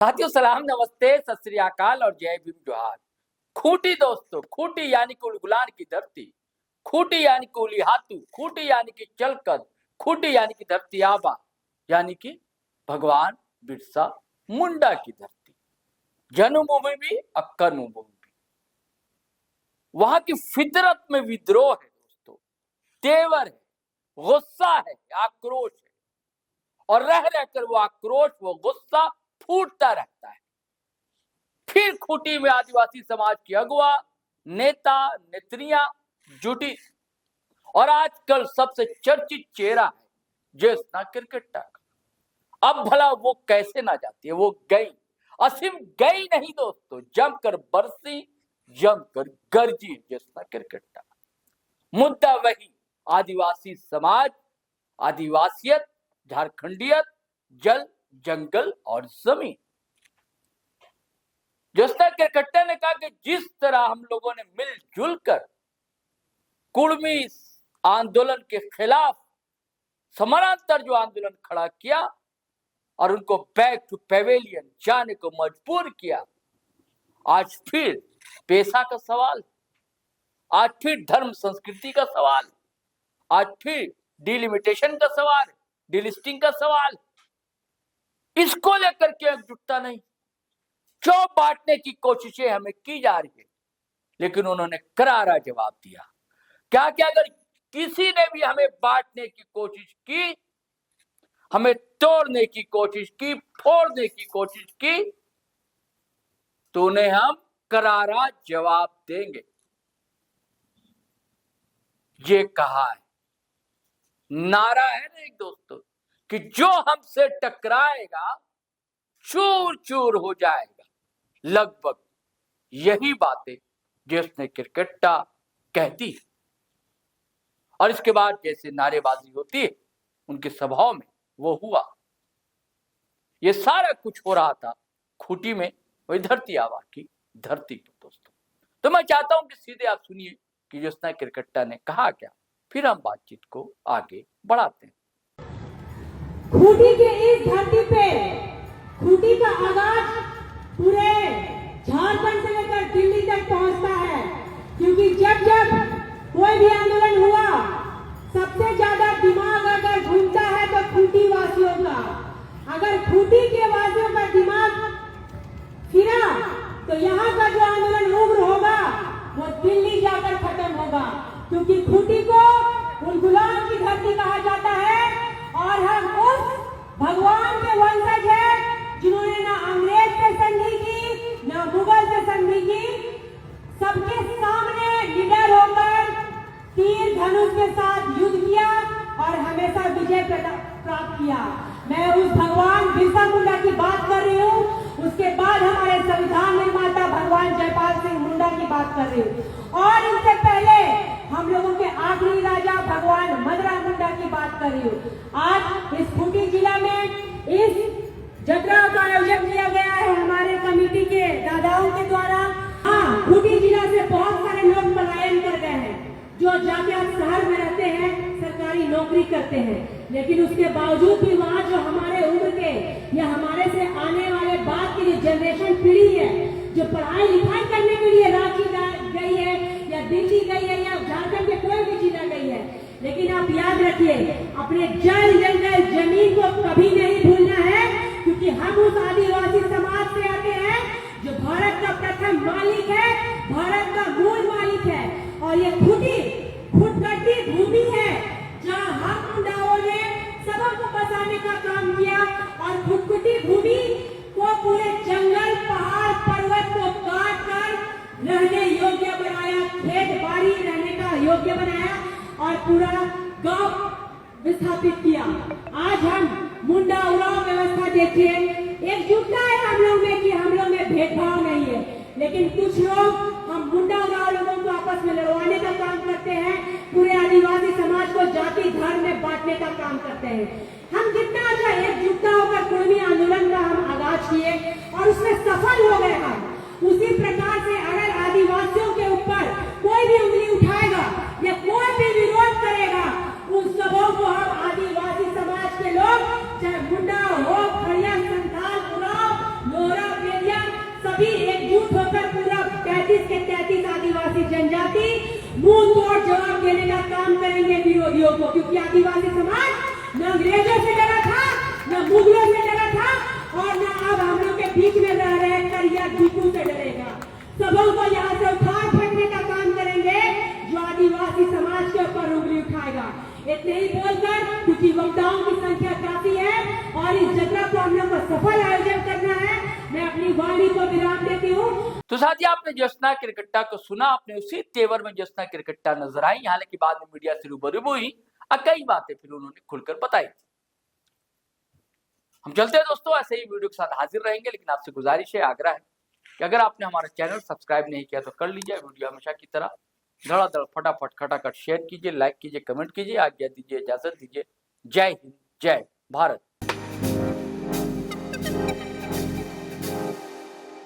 साथियों सलाम नमस्ते सत श्री अकाल और जय भीम जोहार। खूंटी दोस्तों, खूंटी यानी कि उलगुलान की धरती, खूंटी यानी कि उलिहातू, खूंटी यानी कि चलकद, खूंटी यानी कि धरती आबा, यानी कि भगवान बिरसा मुंडा की धरती। जन्मभूमि भी और कर्मभूमि भी। वहां की फितरत में विद्रोह है दोस्तों, तेवर है, गुस्सा है, आक्रोश है, और रह रहकर वो आक्रोश, वो गुस्सा फूटता रहता है। फिर खूंटी में आदिवासी समाज की अगुवा, नेता, नेत्रियां जुटी और आजकल सबसे चर्चित चेहरा है ज्योत्सना किरकिट्टा का। अब भला वो कैसे ना जाती है, वो गई, असीम गई नहीं दोस्तों, जमकर बरसी, जमकर गरजी ज्योत्सना किरकिट्टा। मुद्दा वही, आदिवासी समाज, आदिवासियत, झारखंडियत, जल, जंगल और जमीन। ज्योत्सना किरकिट्टा ने कहा कि जिस तरह हम लोगों ने मिलजुल कर कुर्मी आंदोलन के खिलाफ समानांतर जो आंदोलन खड़ा किया और उनको बैक टू पेवेलियन जाने को मजबूर किया, आज फिर पेशा का सवाल, आज फिर धर्म संस्कृति का सवाल, आज फिर डिलिमिटेशन का सवाल, डिलिस्टिंग का सवाल, इसको लेकर के एकजुटता नहीं, जो बांटने की कोशिशें हमें की जा रही है। लेकिन उन्होंने करारा जवाब दिया, क्या क्या अगर किसी ने भी हमें बांटने की कोशिश की, हमें तोड़ने की कोशिश की, फोड़ने की कोशिश की, तो उन्हें हम करारा जवाब देंगे। ये कहा है, नारा है ना एक दोस्तों, कि जो हमसे टकराएगा चूर चूर हो जाएगा। लगभग यही बातें ज्योत्सना किरकिट्टा कहती है। और इसके बाद जैसे नारेबाजी होती है उनके सभाओं में, वो हुआ। ये सारा कुछ हो रहा था खूंटी में, वही धरती आबा की धरती पर दोस्तों। तो मैं चाहता हूं कि सीधे आप सुनिए कि ज्योत्सना किरकिट्टा ने कहा क्या, फिर हम बातचीत को आगे बढ़ाते हैं। खूंटी के इस धरती पे खूंटी का आगाज पूरे झारखंड से लेकर दिल्ली तक पहुंचता है, क्योंकि जब जब कोई भी आंदोलन हुआ, सबसे ज्यादा दिमाग अगर घूमता है तो खूंटी वासियों का। अगर खूंटी के वासियों का दिमाग फिरा तो यहाँ का जो आंदोलन उग्र होगा वो दिल्ली जाकर खत्म होगा, क्योंकि खूंटी को उलगुलान की धरती कहा जाता है। और हम उस भगवान के वंशज हैं जिन्होंने ना अंग्रेज से संधि की, ना मुगल से संधि की, सबके सामने निडर होकर तीर धनुष के साथ युद्ध किया और हमेशा विजय प्राप्त किया। मैं उस भगवान बिरसा मुंडा की बात कर रही हूँ, उसके बाद हमारे संविधान निर्माता भगवान जयपाल सिंह मुंडा की बात कर रही हूँ, और इनसे पहले हम लोगों के आखिरी राजा भगवान मदरा मुंडा की बात कर रही हूँ। आज इस खूंटी जिला में इस जतरा का आयोजन किया गया है हमारे कमेटी के दादाओं के द्वारा। हाँ, खूंटी जिला से बहुत सारे लोग पलायन कर गए हैं, जो जाके आप शहर में रहते हैं, सरकारी नौकरी करते हैं, लेकिन उसके बावजूद भी वहाँ जो हमारे उम्र के या हमारे से आने वाले बाद की जो जनरेशन पीढ़ी है, जो पढ़ाई लिखाई करने के लिए रांची गई है या दिल्ली गई है या झारखंड के कोई भी जिला गई है, लेकिन आप याद रखिए अपने जल जंगल जमीन को कभी नहीं भूलना है, क्योंकि हम उस आदिवासी समाज से आते हैं जो भारत का प्रथम मालिक है, भारत का मूल मालिक है। और ये खूंटी खुदगड्डी भूमि है जहाँ हम मुंडाओं ने सबों को बसाने का काम किया और खुदकुटी भूमि को पूरे जंगल, पहाड़, पर्वत को काट कर रहने योग्य बनाया, खेत बाड़ी रहने का योग्य बनाया और पूरा गांव विस्थापित किया। आज हम मुंडा उराव व्यवस्था देखिए, एकजुटता है हम लोग में कि हम लोग में भेदभाव नहीं है, लेकिन कुछ लोग हम मुंडा उराव लोगों को आपस में लड़वाने का काम करते हैं, पूरे आदिवासी समाज को जाति धर्म में बांटने का काम करते हैं। हम जितना अच्छा एकजुटता होकर कुर्मी आंदोलन का हम आगाज किए और उसमें सफल हो गए हम, उसी प्रकार से अगर आदिवासियों के ऊपर कोई भी उंगली उठाएगा या कोई भी विरोध करेगा, उन सबों को हम आदिवासी समाज के लोग, चाहे मुंडा हो, खड़िया, संथाल, उराव, लोहरा, सभी एकजुट होकर पूरा 33 के 33 आदिवासी जनजाति मुंह तोड़ जवाब देने का काम करेंगे विरोधियों को, क्योंकि आदिवासी समाज न अंग्रेजों से डरा था, न मुगलों से डरा था, और न अब हम लोग के बीच में रह रहे करिया दीपू से डरेगा। सबों को यहाँ से उखाड़ फेंकने का काम करेंगे जो आदिवासी समाज के ऊपर उंगली उठाएगा। इतने ही बोलकर, क्योंकि वक्ताओं की संख्या काफी है और इस जत्रा को हम लोग को सफल आयोजन करना है, मैं अपनी वाणी को विराम देती हूँ। तो साथी आपने ज्योत्सना किरकट्टा को सुना, आपने उसी तेवर में ज्योत्सना किरकट्टा नजर आई, हालांकि बाद में मीडिया से रूबरू हुई और कई बातें फिर उन्होंने खुलकर बताई। हम चलते हैं दोस्तों, ऐसे ही वीडियो के साथ हाजिर रहेंगे, लेकिन आपसे गुजारिश है, आग्रह है कि अगर आपने हमारा चैनल सब्सक्राइब नहीं किया तो कर लीजिए। वीडियो हमेशा की तरह धड़ाधड़ फटाफट खटाखट शेयर कीजिए, लाइक कीजिए, कमेंट कीजिए। आज्ञा दीजिए, इजाजत दीजिए। जय हिंद, जय भारत।